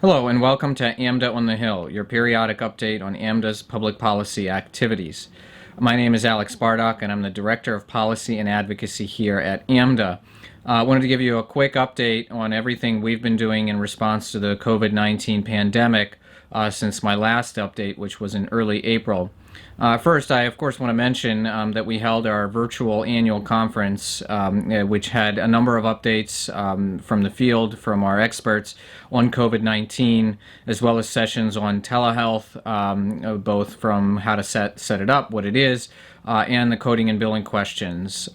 Hello and welcome to AMDA on the Hill, your periodic update on AMDA's public policy activities. My name is Alex Bardakh and I'm the Director of Policy and Advocacy here at AMDA. I wanted to give you a quick update on everything we've been doing in response to the COVID-19 pandemic since my last update, which was in early April. First, I of course want to mention that we held our virtual annual conference, which had a number of updates from the field, from our experts on COVID-19, as well as sessions on telehealth, both from how to set it up, what it is, and the coding and billing questions.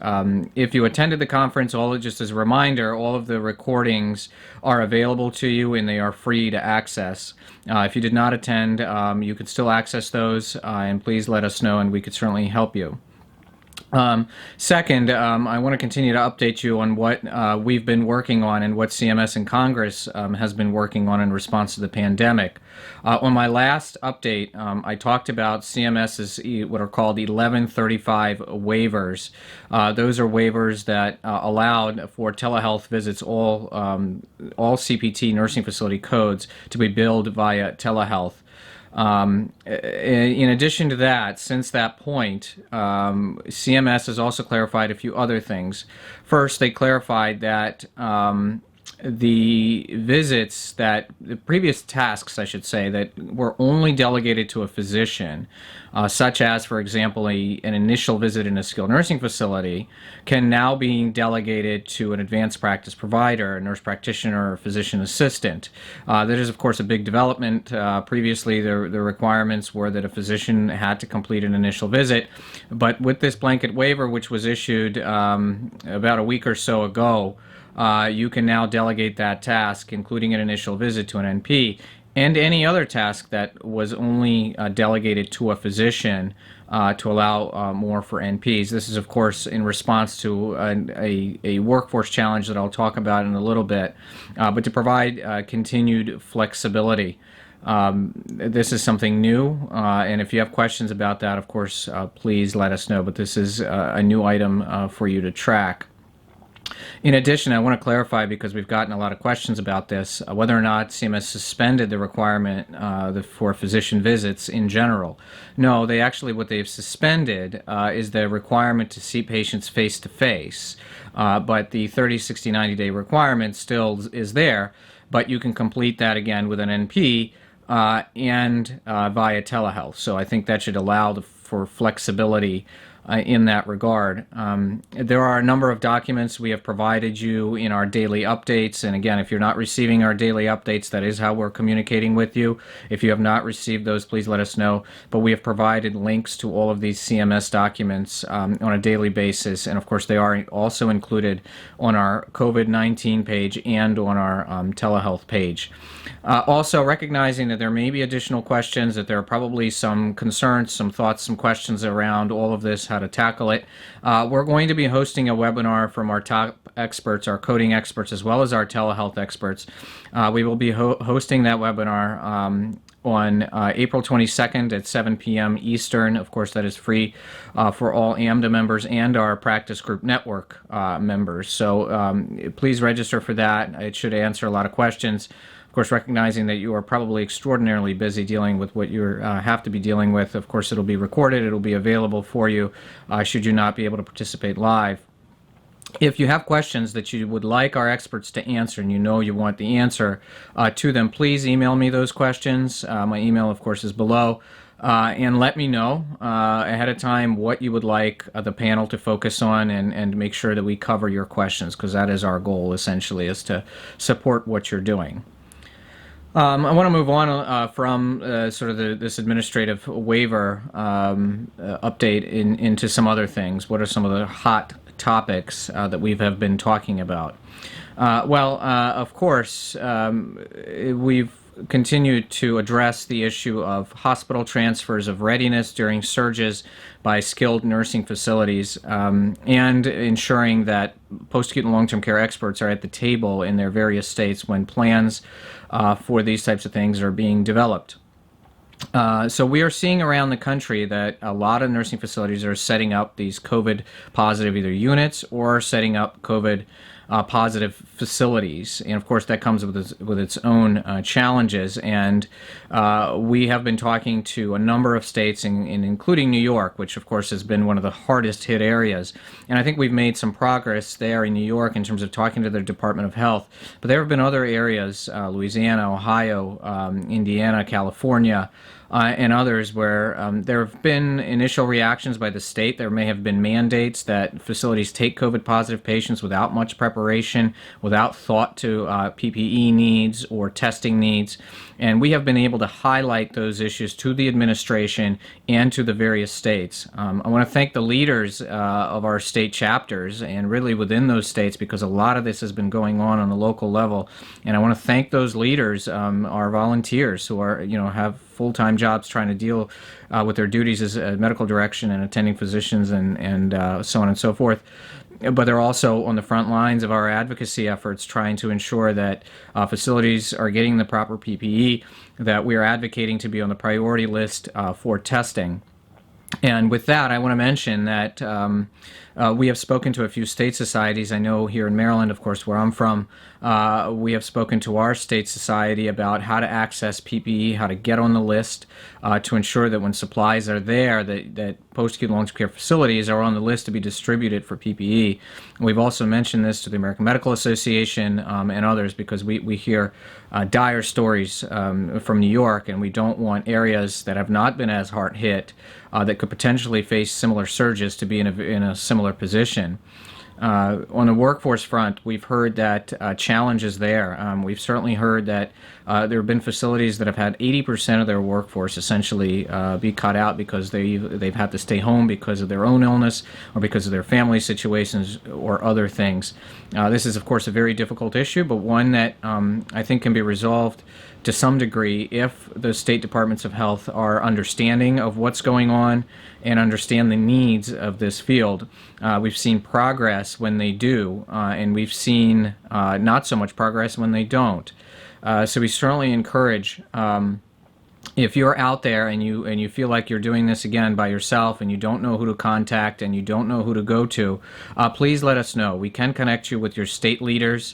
If you attended the conference, just as a reminder, all of the recordings are available to you and they are free to access. If you did not attend, you could still access those, and please let us know and we could certainly help you. Second, I want to continue to update you on what we've been working on and what CMS and Congress has been working on in response to the pandemic. On my last update, I talked about CMS's what are called 1135 waivers. Those are waivers that allowed for telehealth visits, all CPT nursing facility codes to be billed via telehealth. In addition to that, since that point, CMS has also clarified a few other things. First, they clarified that the previous tasks, I should say, that were only delegated to a physician, such as, for example, an initial visit in a skilled nursing facility, can now be delegated to an advanced practice provider, a nurse practitioner, or physician assistant. That is, of course, a big development. Previously, the requirements were that a physician had to complete an initial visit, but with this blanket waiver, which was issued about a week or so ago, you can now delegate that task, including an initial visit, to an NP, and any other task that was only delegated to a physician to allow more for NPs. This is, of course, in response to a workforce challenge that I'll talk about in a little bit, but to provide continued flexibility. This is something new, and if you have questions about that, of course, please let us know, but this is a new item for you to track. In addition, I want to clarify, because we've gotten a lot of questions about this, whether or not CMS suspended the requirement for physician visits in general. No, what they've suspended is the requirement to see patients face-to-face, but the 30, 60, 90-day requirement still is there, but you can complete that again with an NP and via telehealth. So I think that should allow for flexibility in that regard. There are a number of documents we have provided you in our daily updates, and again, if you're not receiving our daily updates, that is how we're communicating with you. If you have not received those, please let us know, but we have provided links to all of these CMS documents on a daily basis, and of course they are also included on our COVID-19 page and on our telehealth page. Also, recognizing that there may be additional questions, that there are probably some concerns, some thoughts, some questions around all of this, how to tackle it. We're going to be hosting a webinar from our top experts, our coding experts, as well as our telehealth experts. We will be hosting that webinar on April 22nd at 7 p.m. Eastern. Of course, that is free for all AMDA members and our Practice Group Network members. So please register for that. It should answer a lot of questions. Of course, recognizing that you are probably extraordinarily busy dealing with what you have to be dealing with. Of course, it'll be recorded. It'll be available for you should you not be able to participate live. If you have questions that you would like our experts to answer, and you know you want the answer to them, please email me those questions. My email, of course, is below. And let me know ahead of time what you would like the panel to focus on, and make sure that we cover your questions, because that is our goal, essentially, is to support what you're doing. I want to move on from sort of this administrative waiver update into some other things. What are some of the hot topics that we have been talking about? Of course, we've continued to address the issue of hospital transfers of readiness during surges by skilled nursing facilities, and ensuring that post-acute and long-term care experts are at the table in their various states when plans for these types of things are being developed. So we are seeing around the country that a lot of nursing facilities are setting up these COVID positive either units or setting up COVID positive facilities. And of course, that comes with its own challenges. And we have been talking to a number of states, including New York, which of course has been one of the hardest hit areas. And I think we've made some progress there in New York in terms of talking to their Department of Health. But there have been other areas, Louisiana, Ohio, Indiana, California, and others where there have been initial reactions by the state. There may have been mandates that facilities take COVID-positive patients without much preparation, without thought to PPE needs or testing needs. And we have been able to highlight those issues to the administration and to the various states. I want to thank the leaders of our state chapters and really within those states, because a lot of this has been going on the local level. And I want to thank those leaders, our volunteers who are, have full-time jobs trying to deal with their duties as medical direction and attending physicians and so on and so forth. But they're also on the front lines of our advocacy efforts, trying to ensure that facilities are getting the proper PPE, that we are advocating to be on the priority list for testing. And with that, I want to mention that we have spoken to a few state societies. I know here in Maryland, of course, where I'm from, we have spoken to our state society about how to access PPE, how to get on the list to ensure that when supplies are there, that post-acute long-term care facilities are on the list to be distributed for PPE. And we've also mentioned this to the American Medical Association and others, because we hear dire stories from New York, and we don't want areas that have not been as hard hit that could potentially face similar surges to be in a similar position. On the workforce front, we've heard that challenges there. We've certainly heard that there have been facilities that have had 80% of their workforce essentially be cut out because they've had to stay home because of their own illness or because of their family situations or other things. This is, of course, a very difficult issue, but one that I think can be resolved to some degree if the state departments of health are understanding of what's going on and understand the needs of this field. We've seen progress when they do, and we've seen not so much progress when they don't. So we certainly encourage, if you're out there and you feel like you're doing this again by yourself and you don't know who to contact and you don't know who to go to, please let us know. We can connect you with your state leaders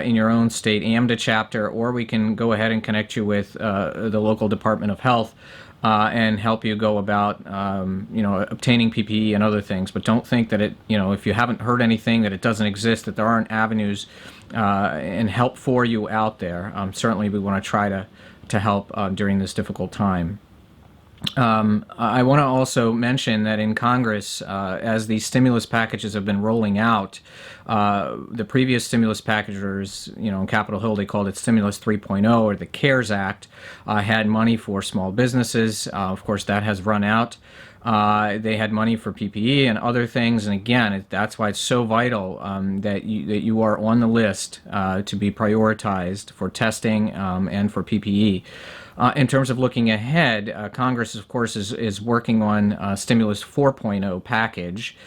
in your own state AMDA chapter, or we can go ahead and connect you with the local Department of Health and help you go about obtaining PPE and other things. But don't think that if you haven't heard anything, that it doesn't exist, that there aren't avenues and help for you out there. Certainly we want to try to help during this difficult time. I want to also mention that in Congress, as these stimulus packages have been rolling out, the previous stimulus packages, in Capitol Hill, they called it Stimulus 3.0 or the CARES Act, had money for small businesses. Of course, that has run out. They had money for PPE and other things, and again, that's why it's so vital that you are on the list to be prioritized for testing and for PPE. In terms of looking ahead, Congress, of course, is working on Stimulus 4.0 package.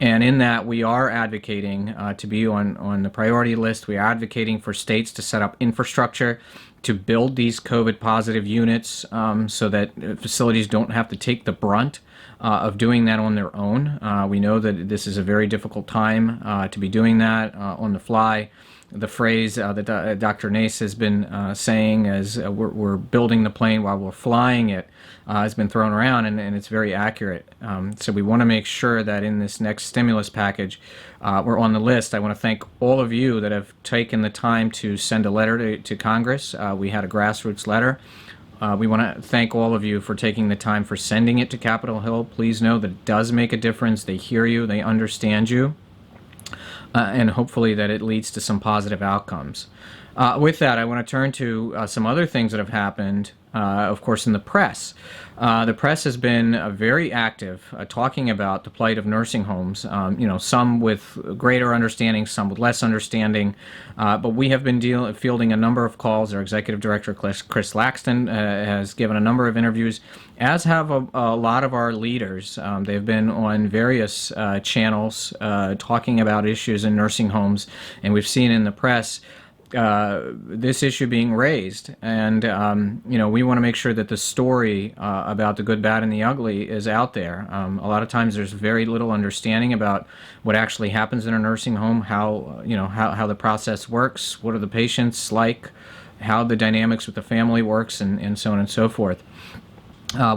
And in that, we are advocating to be on the priority list. We are advocating for states to set up infrastructure to build these COVID-positive units so that facilities don't have to take the brunt of doing that on their own. We know that this is a very difficult time to be doing that on the fly. The phrase that Dr. Nace has been saying as we're building the plane while we're flying it has been thrown around, and it's very accurate. So we want to make sure that in this next stimulus package, we're on the list. I want to thank all of you that have taken the time to send a letter to Congress. We had a grassroots letter. We want to thank all of you for taking the time for sending it to Capitol Hill. Please know that it does make a difference. They hear you. They understand you. And hopefully that it leads to some positive outcomes. With that, I want to turn to some other things that have happened, of course, in the press. The press has been very active talking about the plight of nursing homes, some with greater understanding, some with less understanding. But we have been fielding a number of calls. Our executive director, Chris Laxton, has given a number of interviews, as have a lot of our leaders. They've been on various channels talking about issues in nursing homes, and we've seen in the press this issue being raised, and we want to make sure that the story about the good, bad, and the ugly is out there. A lot of times, there's very little understanding about what actually happens in a nursing home, how the process works, what are the patients like, how the dynamics with the family works, and so on and so forth.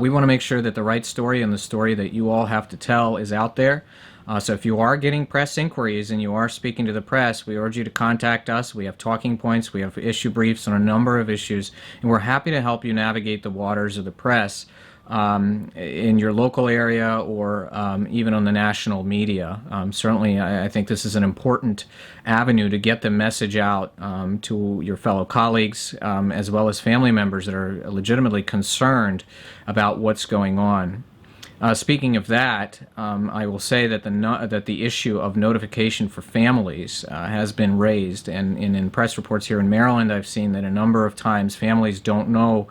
We want to make sure that the right story and the story that you all have to tell is out there. So if you are getting press inquiries and you are speaking to the press, we urge you to contact us. We have talking points, we have issue briefs on a number of issues, and we're happy to help you navigate the waters of the press in your local area or even on the national media. Certainly, I think this is an important avenue to get the message out to your fellow colleagues as well as family members that are legitimately concerned about what's going on. Speaking of that, I will say that the issue of notification for families has been raised, and in press reports here in Maryland, I've seen that a number of times families don't know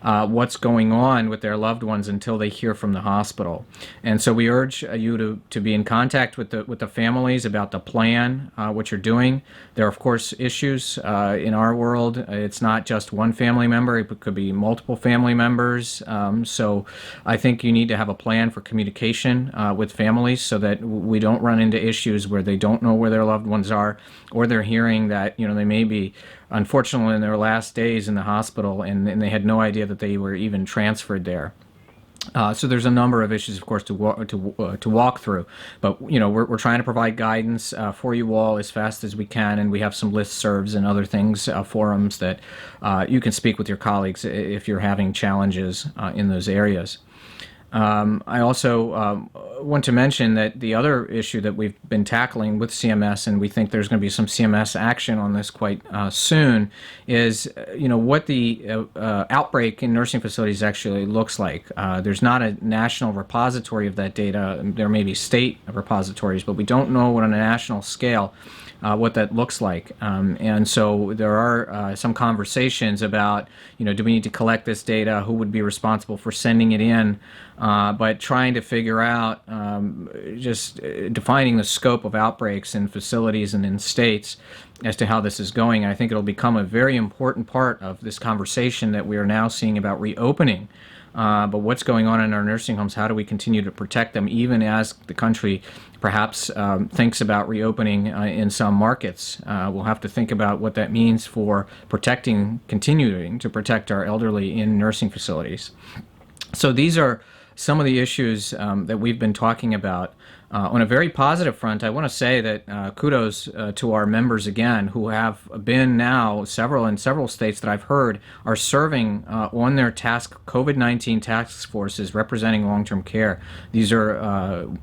what's going on with their loved ones until they hear from the hospital. And so we urge you to be in contact with the families about the plan, what you're doing. There are, of course, issues in our world. It's not just one family member. It could be multiple family members. So I think you need to have a plan for communication with families so that we don't run into issues where they don't know where their loved ones are, or they're hearing that they may be unfortunately in their last days in the hospital and they had no idea that they were even transferred there. So there's a number of issues, of course, to walk through, but we're trying to provide guidance for you all as fast as we can, and we have some listservs and other things, forums that you can speak with your colleagues if you're having challenges in those areas. I also want to mention that the other issue that we've been tackling with CMS, and we think there's going to be some CMS action on this quite soon, is what the outbreak in nursing facilities actually looks like. There's not a national repository of that data. There may be state repositories, but we don't know what on a national scale what that looks like. And so there are some conversations about, do we need to collect this data? Who would be responsible for sending it in? But trying to figure out just defining the scope of outbreaks in facilities and in states as to how this is going. I think it'll become a very important part of this conversation that we are now seeing about reopening. But what's going on in our nursing homes? How do we continue to protect them, even as the country perhaps thinks about reopening in some markets? We'll have to think about what that means for continuing to protect our elderly in nursing facilities. So these are some of the issues that we've been talking about. On a very positive front, I want to say that kudos to our members again, who have been now in several states that I've heard are serving on their COVID-19 task forces representing long-term care. These are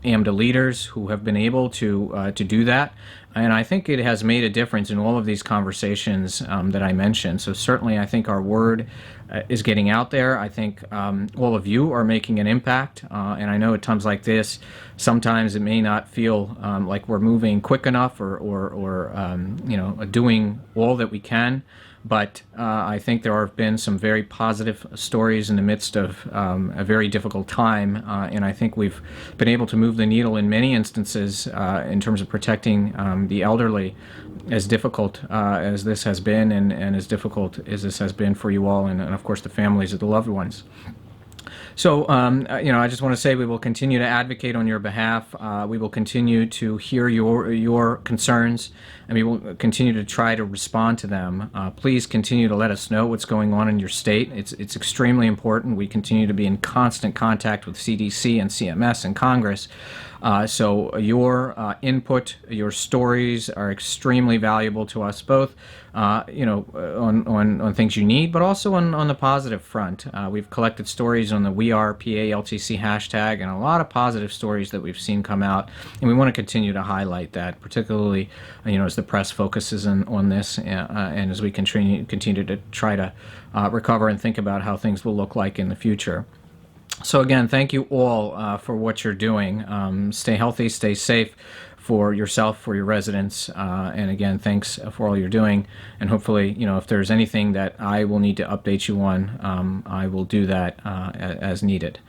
AMDA leaders who have been able to do that. And I think it has made a difference in all of these conversations that I mentioned. So certainly I think our word is getting out there. I think all of you are making an impact. And I know at times like this, sometimes it may not feel like we're moving quick enough or doing all that we can. But I think there have been some very positive stories in the midst of a very difficult time, and I think we've been able to move the needle in many instances in terms of protecting the elderly, as difficult as this has been, and as difficult as this has been for you all, and of course the families of the loved ones. So, I just want to say we will continue to advocate on your behalf. We will continue to hear your concerns, and we will continue to try to respond to them. Please continue to let us know what's going on in your state. It's extremely important. We continue to be in constant contact with CDC and CMS and Congress. So your input, your stories are extremely valuable to us, both on things you need, but also on the positive front. We've collected stories on the WeArePALTC hashtag, and a lot of positive stories that we've seen come out, and we want to continue to highlight that, particularly as the press focuses on this, and as we continue to try to recover and think about how things will look like in the future. So again, thank you all for what you're doing. Stay healthy, stay safe for yourself, for your residents, and again, thanks for all you're doing. And hopefully, if there's anything that I will need to update you on, I will do that as needed.